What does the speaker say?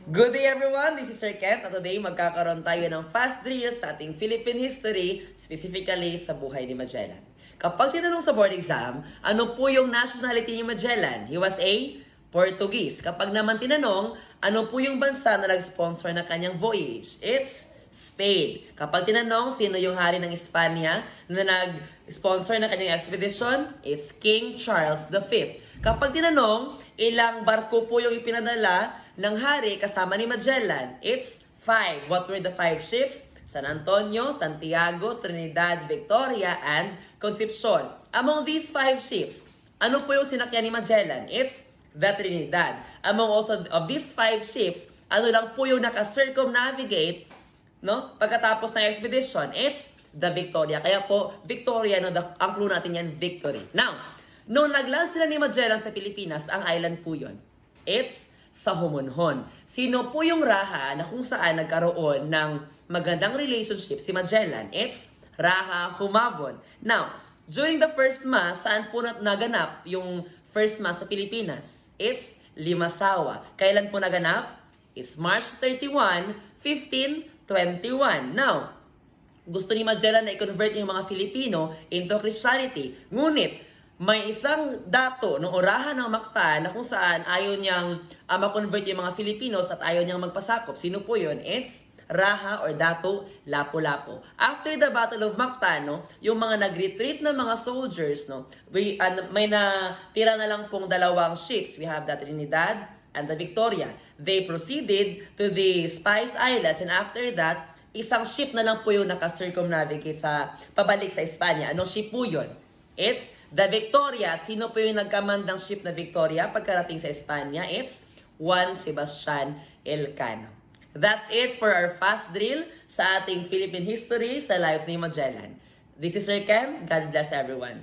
Good day everyone! This is Sir Kent at today magkakaroon tayo ng fast drill sa ating Philippine history, specifically sa buhay ni Magellan. Kapag tinanong sa board exam, ano po yung nationality ni Magellan? He was a Portuguese. Kapag naman tinanong, ano po yung bansa na nag-sponsor na kanyang voyage? It's Spain. Kapag tinanong, sino yung hari ng Espanya na nag-sponsor na kanyang expedition? It's King Charles V. Kapag tinanong, ilang barko po yung ipinadala ng hari kasama ni Magellan? It's 5. What were the 5 ships? San Antonio, Santiago, Trinidad, Victoria, and Concepcion. Among these 5 ships, ano po yung sinakyan ni Magellan? It's the Trinidad. Among also of these 5 ships, ano lang po yung naka-circumnavigate, no? Pagkatapos ng expedition? It's the Victoria. Kaya po, Victoria, no, ang clue natin yan, victory. Now, nung nagland sila ni Magellan sa Pilipinas, ang island po yun. It's sa Homonhon. Sino po yung raha na kung saan nagkaroon ng magandang relationship si Magellan? It's Raha Humabon. Now, during the first mass, saan po naganap yung first mass sa Pilipinas? It's Limasawa. Kailan po naganap? It's March 31, 1521. Now, gusto ni Magellan na i-convert yung mga Filipino into Christianity. Ngunit, may isang dato ng orahan ng Mactan na kung saan ayaw niyang ma-convert yung mga Filipinos at ayaw niyang magpasakop. Sino po yun? It's Raha or Dato Lapu-Lapu. After the Battle of Mactan, no, yung mga nag-retreat na mga soldiers, no, may natira na lang pong dalawang ships. We have the Trinidad and the Victoria. They proceeded to the Spice Islands and after that, isang ship na lang po yung naka-circumnavigate pabalik sa Espanya. Anong ship po yun? It's the Victoria. At sino po yung nagkamandang ship na Victoria pagkarating sa Espanya? It's Juan Sebastian Elcano. That's it for our fast drill sa ating Philippine history sa life ni Magellan. This is Sir Ken. God bless everyone.